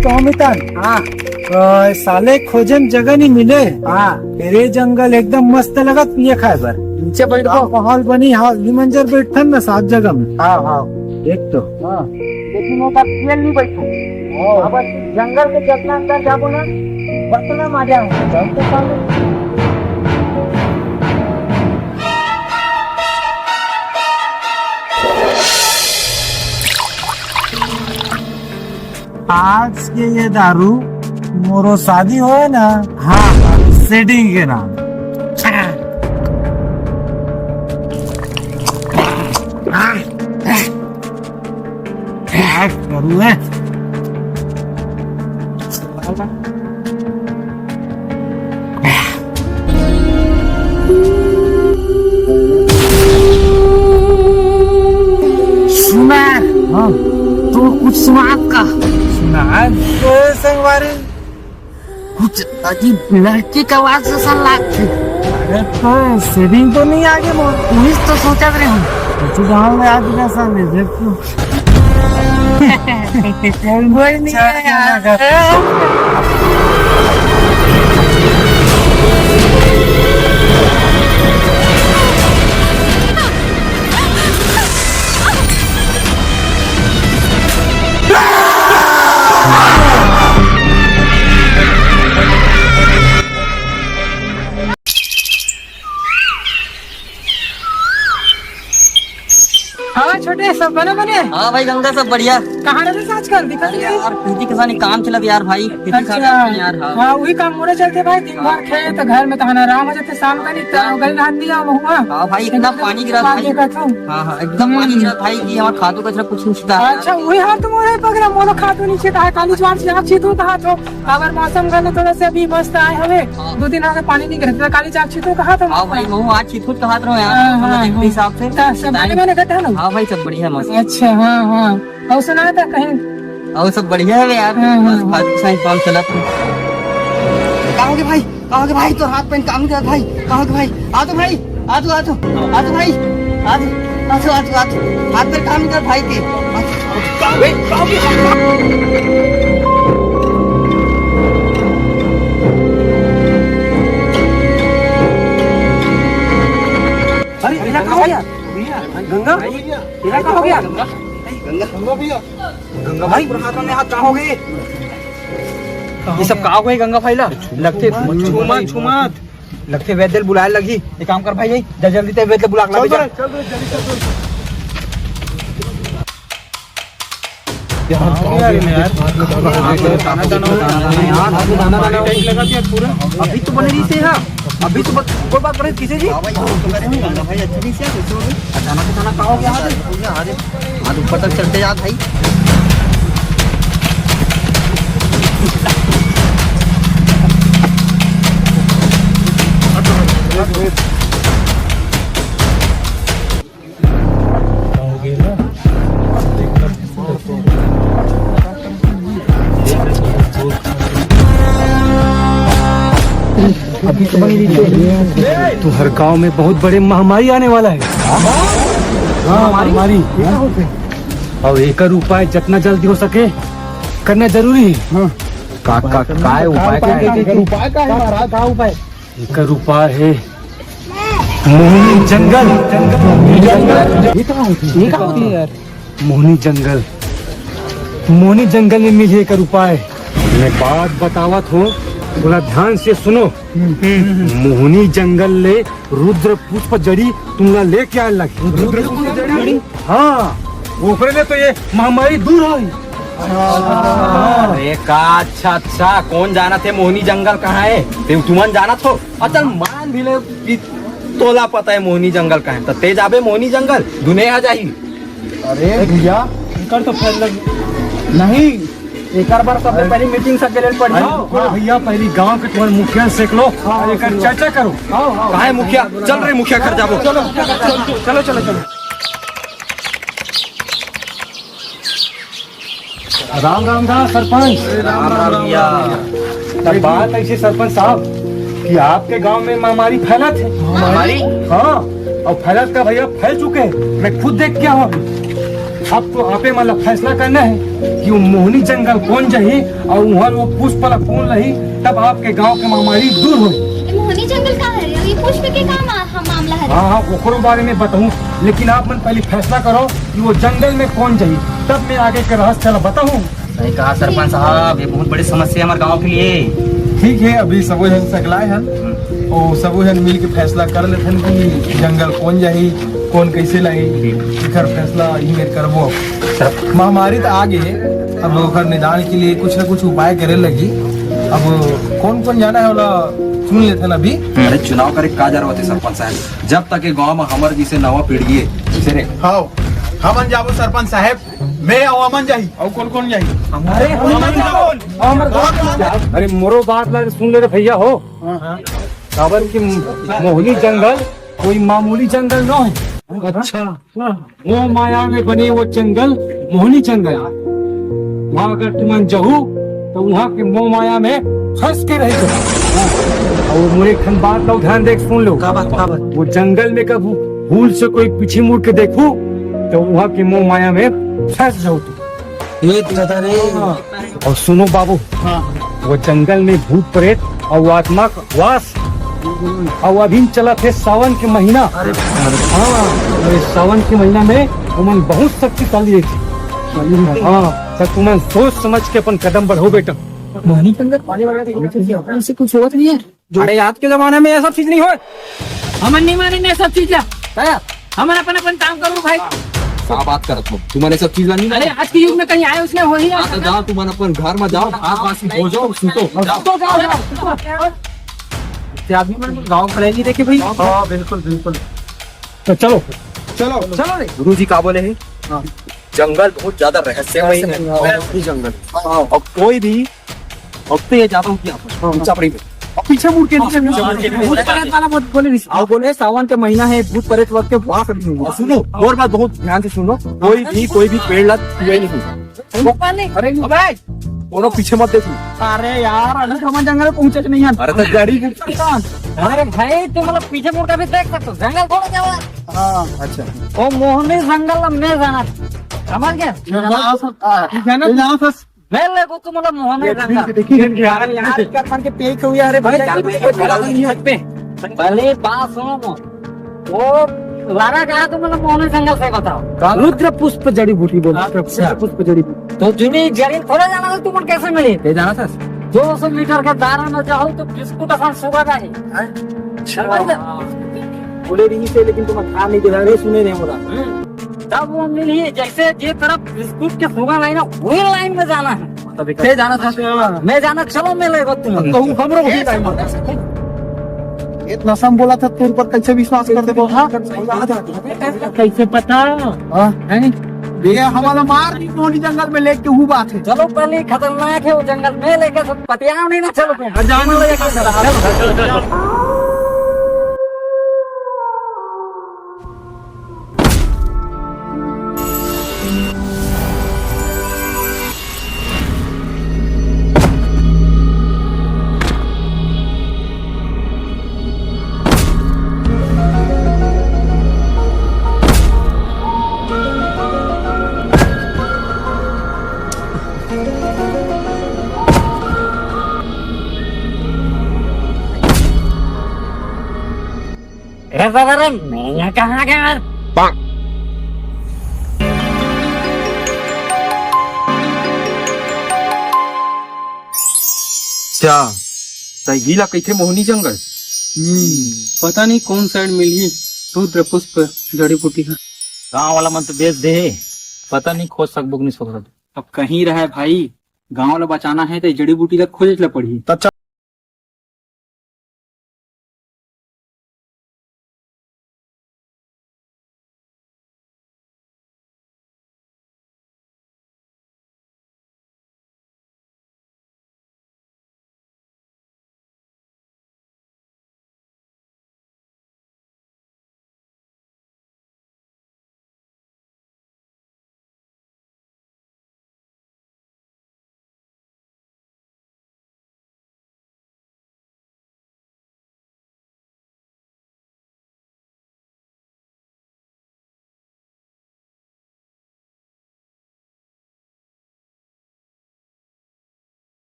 कहूँ मितान। हाँ साले खोजे में जगह नहीं मिले। हाँ तेरे जंगल एकदम मस्त लगा पिए खाए बर। नीचे बैठ गो। माहौल बनी हाउस मंजर बैठन ना सात जगह में। हाँ हाँ एक तो हाँ लेकिन वो तेल नहीं बैठू। बस जंगल के जितना अंदर जाबो ना बतना मजा है। आज के ये दारू मोरो शादी हो ना। हाँ सेटिंग के नाम। क्या करूँ है? सुना हाँ तो कुछ सुनात का आज तो संगवारी कुछ अजीब लड़की का आवाज जैसा लागती। अरे तो सेटिंग तो नहीं आगे मोर। पुलिस तो सोचा रहे हूँ तू गाँव में आज कैसा ले देख तू। कोई नहीं है यार। हाँ छोटे सब बने बने। हाँ भाई गंगा सब बढ़िया। कहाँ रहते थे आजकल दिखा नहीं यार खेती किसानी काम चलब यार भाई खेती अच्छा किसानी यार। हाँ हाँ वही काम मोड़े चलते भाई दिन भर खेत घर में तहना आराम हो जाते शाम का नहीं गल नहा दिया हुआ। हाँ भाई इतना पानी गिरा भाई। हाँ हाँ एकदम पानी गिरा भाई कि हमारा खादों कचरा कुछ नहीं छिटा। अच्छा वही हाथ तुम मोड़े पकड़ा मोलो खातो नीचे था काली ज्वार से आप छीतू कहा तो अगर मौसम गने थोड़ा से अभी मस्त आए हवे 2 दिन आगे पानी नहीं गिरता काली चाक छीतू कहा तो। हाँ भाई मैं आज छिटफुट कहा रहा हूँ हाँ, यार हिसाब से। सब मैंने घटा ना। हाँ भाई सब बढ़िया मस्त। अच्छा हाँ हाँ और सुना था कहीं और सब बढ़िया है यार। बस खादी किसानी काम चला। कहाँ के भाई कहाँ के भाई तो हाथ पैन काम नहीं भाई कहाँ के भाई आ तो भाई आ तो आ तो आ तो भाई आ तो आ तो आ तो आ तो हाथ पैन काम नहीं कर भाई के। अरे इधर कहाँ हो गया गंगा इधर कहाँ हो गया गंगा भैया गंगा भाई हाथों में हाथ कहाँ हो गए ये सब कहा हुआ है गंगा भाई ला लगते छुमत लगते वैद्य बुलाए लगी। एक काम कर भाई यही जल्दी से वैद्य बुला के ला अभी तो बने रही से अभी तो कोई बात करे किसे जी भाई अच्छा नहीं से अचानक अचानक कहा हो गया हाथ ऊपर तक चलते यार भाई। अभी तो बनी रही तो हर गांव में बहुत बड़े महामारी आने वाला है। हाँ महामारी और एक उपाय जितना जल्दी हो सके करना जरूरी है। का उपाय उपाय का है महाराज का उपाय एक उपाय है मोहनी जंगल। ये कहाँ होती है यार मोहनी जंगल। मोहनी जंगल में मिले एक उपाय मैं बात बतावत हूँ बोला ध्यान से सुनो। मोहनी जंगल ले रुद्र पुष्प जड़ी तुमला लेके आने लगी। रुद्र पुष्प जड़ी हाँ ऊपर ले तो ये महामारी दूर हो। अरे का अच्छा कौन जाना थे मोहनी जंगल कहाँ है तुमन जाना थो। अच्छा मान भी ले कि तोला पता है मोहनी जंगल कहाँ है तो तेज आबे मोहनी जंगल दुनिया आ जाही। अरे भैया कर तो फैल नहीं एक बार सबसे पहले मीटिंग सब के लिए पड़ी भैया पहली गांव के तुम्हारे मुखिया से लो एक चर्चा करो। कहाँ है मुखिया चल रहे मुखिया घर जाबो चलो चलो चलो चलो। राम राम राम सरपंच। राम राम भैया। तब बात ऐसी सरपंच साहब कि आपके गांव में महामारी फैला थे। महामारी हाँ और फैला का भैया फैल चुके हैं मैं खुद देख के आऊँ। अब तो आपे मतलब फैसला करना है कि वो मोहनी जंगल कौन जाही और वहाँ वो पुष्प वाला कौन रही, तब आपके गांव के महामारी दूर हो। मोहनी जंगल का है ये पुष्प के का मामला है। हाँ हाँ ओकरो बारे में बताऊँ, लेकिन आप मन पहले फैसला करो कि वो जंगल में कौन जाही, तब मैं आगे के रहस्य चला बताऊँ। सही कहा सरपंच साहब, ये बहुत बड़ी समस्या है हमारे गांव के लिए। ठीक है, अभी सबो जन सकलाए हन और सबो जन मिल के फैसला कर लेथन कि जंगल कौन जाही, कौन कैसे लाई, एकर फैसला ही में करबो। महामारी तो आ गए, अब ओकर निदान के लिए कुछ न कुछ उपाय करे लगी। अब कौन कौन जाना है वाला सुन लेथन अभी। अरे चुनाव करे का जरूरत है सरपंच साहब, जब तक ये गांव में हमार जिसे नवा पीढ़ी है से रे। हाँ हमन जाबो सरपंच साहब, मैं और अमन जाही और कौन कौन जाही। अरे मोरो बात ला सुन ले रे भैया हो, काबर की मोहनी जंगल कोई मामूली जंगल न है। अच्छा वो माया में बने वो जंगल मोहनी जंगल, वहाँ अगर तुम जहू तो वहाँ के मोह माया में फंस के रह जाओ। और मुझे खन बात लो, ध्यान देख सुन लो। वो जंगल में कब भूल से कोई पीछे मुड़ के देखू तो वहाँ की मोह माया में फंस जाओ तुम। ये दादा रे, और सुनो बाबू, वो जंगल में भूत प्रेत और वो आत्मा का वास, और अभी चला थे सावन के महीना। हाँ और इस सावन के महीना में तुमन बहुत शक्तिशाली थी। हाँ तो तुमन सोच समझ के अपन कदम बढ़ो बेटा। मोहनी जंगल पानी वगैरह ऐसे कुछ होता नहीं है। अरे आज के जमाने में ये सब चीज नहीं हो। हमन नहीं मानेंगे सब चीज ला, हमन अपन काम करो भाई। क्या बात करत हो, तुम्हारे सब चीज नहीं। अरे आज के युग में कहीं आए उसने हो ही हाँ, तो जाओ तुम अपन घर में जाओ, आस पास हो जाओ, सुतो जाओ। आदमी मन गाँव खड़े नहीं देखे भाई। हाँ बिल्कुल बिल्कुल, तो चलो चलो चलो रे। गुरु जी का बोले है जंगल बहुत ज्यादा रहस्यमय है जंगल, और कोई भी अब तो ये जाता हूँ पीछे मुड़ के भूत प्रेत वाला मत बोले। और बोले सावन के महीना है, भूत प्रेत वक्त के वहाँ कभी नहीं हुआ। सुनो और बात बहुत ध्यान से सुनो, कोई भी पेड़ ला छुए नहीं। अरे भाई दोनों पीछे मत देखो। अरे यार अभी तो हम जंगल पहुँचे नहीं है। अरे तो गाड़ी अरे भाई तुम मतलब पीछे मुड़ कर भी देख सकते हो, जंगल थोड़ा जाओ। अच्छा वो मोहनी जंगल में जाना समझ गया। मैं को तुम मतलब मोहनी जंगल यार के पेट हुई। अरे भाई पहले बात सुनो मो, वो लारा कहा तुम मतलब मोहनी जंगल से बताओ। रुद्र पुष्प जड़ी बूटी बोला। पुष्प जड़ी बूटी तो जुनी जड़ी थोड़ा जाना था, तुम कैसे मिली? ये जाना था 200 मीटर का दायरा में जाओ तो बिस्कुट आसान सुबह का ही बोले रही से, लेकिन तुम खा नहीं दे रहे, सुने नहीं बोला। तब वो मिली जैसे ये तरफ बिस्कुट के सुबह लाइन है वही लाइन में जाना है। तभी जाना था मैं जाना, चलो मिलेगा तुम। हमरो वही टाइम इतना सम बोला था, तुम पर कैसे विश्वास कर दे? कैसे पता ये हमारा मार दी मोहनी जंगल में लेके हुआ बात है। चलो पहले खतरनाक है वो जंगल में लेके सब पतिया नहीं ना। चलो मैं कहाँ गया? क्या सही ला कैथे मोहनी जंगल? पता नहीं कौन साइड मिली रुद्र पुष्प जड़ी बूटी का। गांव वाला मन तो बेच दे, पता नहीं खोज सकबो नहीं सकत। अब कहीं रहा है भाई, गांव वाला बचाना है तो जड़ी बूटी तक खोज पड़ी।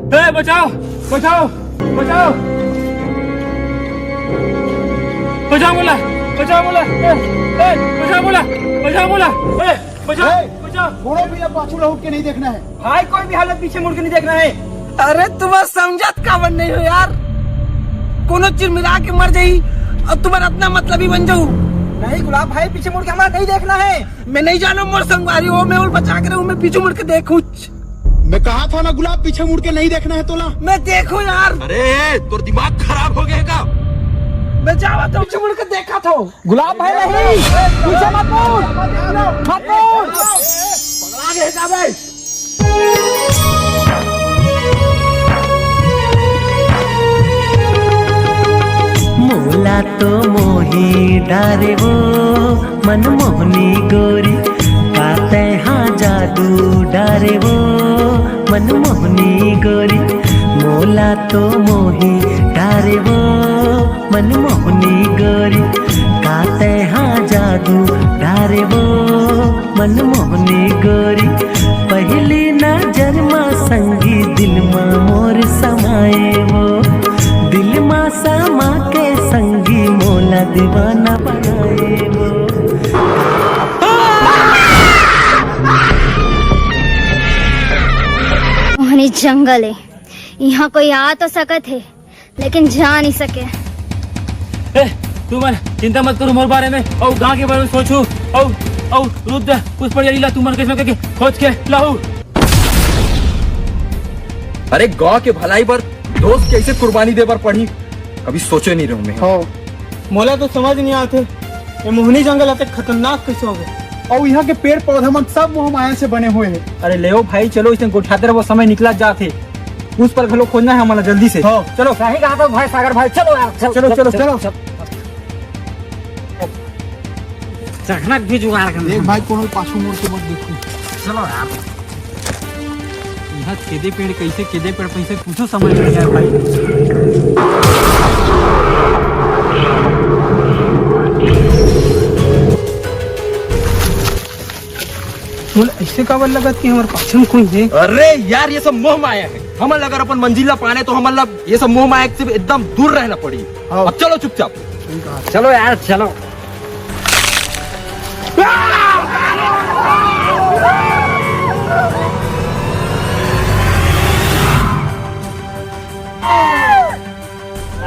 बचाओ बचाओ बचाओ बचाओ बोला बचाओ बोला बचाओ बोला बचाओ बोला बचाओ बचाओ। घोड़ों भी अब पाछू लौट के नहीं देखना है। भाई कोई भी हालत पीछे मुड़ के नहीं देखना है। अरे तुम समझत का बन नहीं हो यार, कोनो चीज मिला के मर जाई और तुम्हारा अपना मतलब ही बन जाऊ। नहीं गुलाब भाई, पीछे मुड़ के हमारा नहीं देखना है। मैं नहीं जानू मोर संगवारी हो, मैं और बचा के रहूं, मैं पीछे मुड़ के देखूं। मैं कहा था ना गुलाब, पीछे मुड़ के नहीं देखना है तोला। मैं देखूं यार। अरे तो दिमाग खराब हो गया का? मैं जावा तो पीछे मुड़ के देखा था। गुलाब भाई नहीं, पीछे मत मुड़, मत मुड़। पगला गया भाई। मोला तो मोही डारे वो मनमोहनी गोरी, पाते हाँ जादू डारे वो मनमोहनी गोरी। मोला तो मोही डारे वो मनमोहनी गोरी, पाते हाँ जादू डारे वो मनमोहनी गोरी। पहली नजर माँ संगी दिल माँ मोर समाए वो, दिल माँ समा के संगी मोला दीवाना बनाए वो। मोहनी जंगल है, यहाँ कोई आ तो सकत है लेकिन जा नहीं सके। तुम चिंता मत करो मोर बारे में और गांव के बारे में सोचो और रुद्र कुछ पड़ जाइला तुम किस्म के खोज के लाओ। अरे गाँव के भलाई पर दोस्त कैसे कुर्बानी दे बर पड़ी, कभी सोचे नहीं रहूं मैं। मोला तो समझ नहीं आते ये मोहनी जंगल आते खतरनाक कैसे हो गए, और यहाँ के पेड़ पौधे मन सब मोह माया से बने हुए हैं। अरे ले भाई चलो, इसने गोठाते वो समय निकला जाते, उस पर घलो खोजना है हमारा जल्दी से। चलो सही कहा था भाई सागर भाई, चलो यार चलो चलो चलो। चखना भी जुगाड़ करना। देख भाई कोनो पाछू मुड़ के मत देखो। चलो यार, यहाँ केदे पेड़ कैसे केदे पेड़ कैसे कुछ समझ नहीं आया भाई। ऐसे काबर लगत कि हमारे पाछे में कोई है। अरे यार ये सब मोह माया है, हमारे अगर अपन मंजिला पाने तो हमारे ये सब मोह माया से एकदम दूर रहना पड़ी। अब चलो चुपचाप। चलो यार चलो।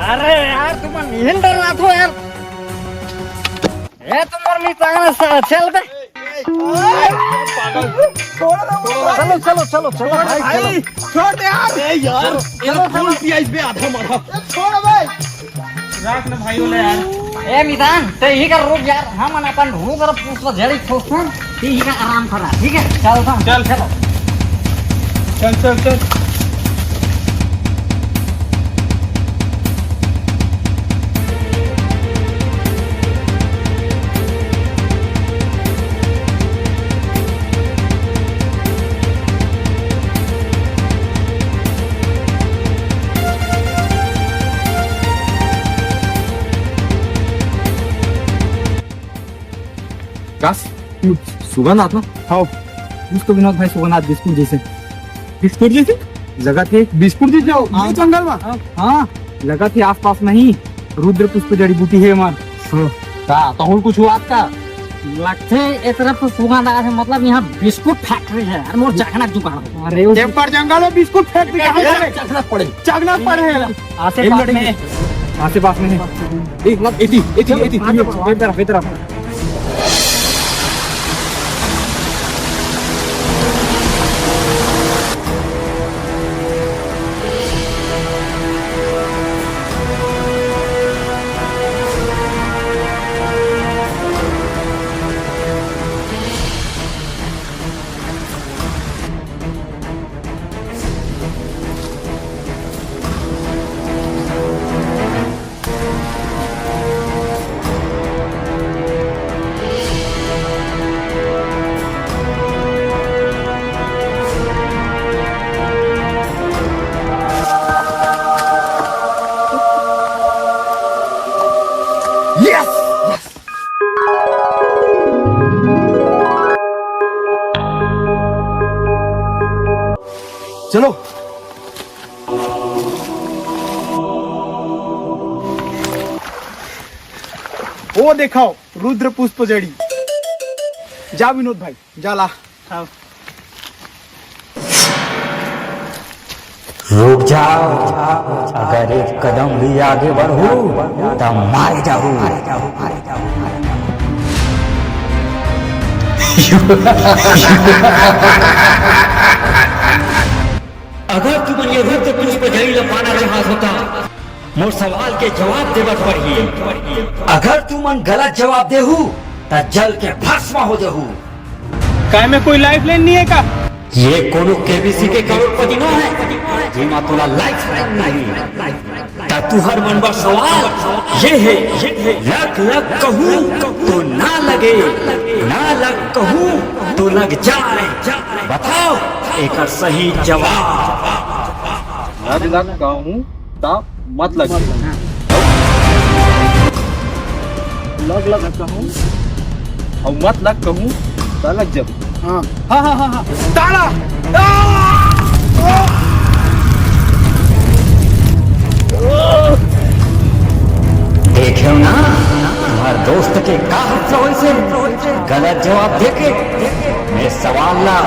अरे यार तुम नहीं डर रहा था यार, ये तुम्हारे में चांगला चल बे। चलो चलो चलो चलो भाई, छोड़ दे यार। यार चलो फूल पिया इस पे आधा मारा। छोड़ भाई, राख ले भाई बोले यार। ए मितान ते ही कर रुक यार, हम अपन ढूंढ कर पूछ लो जड़ी ठोस ना, ते ही का आराम करा। ठीक है चल चल चलो चल चल चल। सुगंध आत्मा हाँ, उसको विनोद भाई सुगंध बिस्कुट जैसे। बिस्कुट जैसे लगा थे, बिस्कुट जैसे ये जंगल में हाँ लगा थे आस पास नहीं। रुद्र पुष्प जड़ी बूटी है हमारे तो कुछ हुआ आपका लगते एक तरफ तो सुगंध आया है, मतलब यहाँ बिस्कुट फैक्ट्री है। मोर चखना जुगाड़। अरे पर जंगल में बिस्कुट फैक्ट्री चखना पड़े आसे पास में है। एक लग एटी एटी एटी तरफ चलो वो देखाओ रुद्र पुष्प जड़ी। जा विनोद भाई जा ला। हाँ। रुक जाओ, अगर एक कदम भी आगे बढ़ो तो मार जाओ। अगर तुम ये रुद्र पुष्प जड़ी पाना चाहत होता, मोर सवाल के जवाब देवत पड़िए। अगर तुम गलत जवाब देहू तो जल के भस्म हो जाहू। काय में कोई लाइफ लाइन नहीं है का? ये कोनो केबीसी के करोड़पति न है जिमा तोला लाइफ लाइन नहीं। ता तू हर मन पर सवाल ये है, लग लग कहूँ तो ना लगे, ना लग कहूँ तो लग जाए। बताओ एक सही जवाब। लग लग कहूँ ता मत लग। लग लग कहूँ और मत लग कहूँ ता लग जब। हाँ हाँ हाँ हाँ हाँ ताला। देखो ना तुम्हारे दोस्त के का हाथ से गलत जवाब देके मैं सवाल ला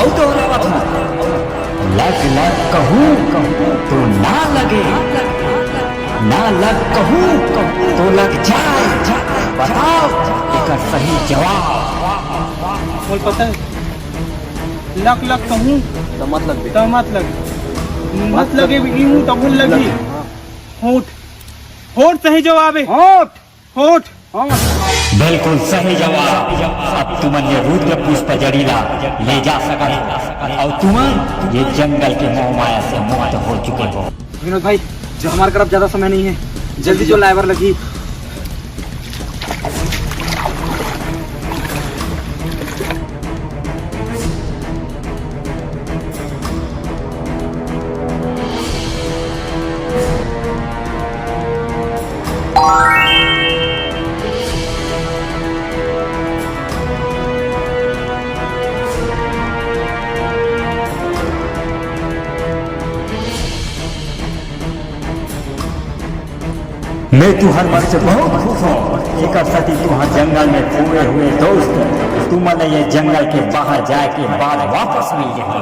और दोहरावत हूँ। लग लग कहूँ तो ना लगे, ना लग कहूँ तो लग जाए। बताओ एक सही जवाब। बोल पता है लक लक कहूँ तो मत लग। तो मत लगे भी हूँ तो भूल लगी। होठ होठ सही जवाब है। होठ होठ बिल्कुल सही जवाब। अब तुमन ये रुद्र पुष्प जड़ीला ले जा सके और तुमन ये जंगल के मोह माया से मुक्त हो चुके हो। विनोद भाई जो हमारे तरफ ज्यादा समय नहीं है, जल्दी जो लाइवर लगी। मैं तुहर मन से बहुत खुश हूँ। एक सती तुहर जंगल में पूरे हुए दोस्त तुमने ये जंगल के बाहर जाए के बाद वापस मिल जाए।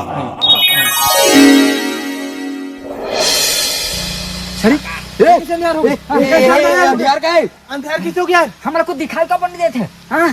अंधेर का है। अंधेर किसो क्या? हमारा कुछ दिखाई का बन देते हैं। हाँ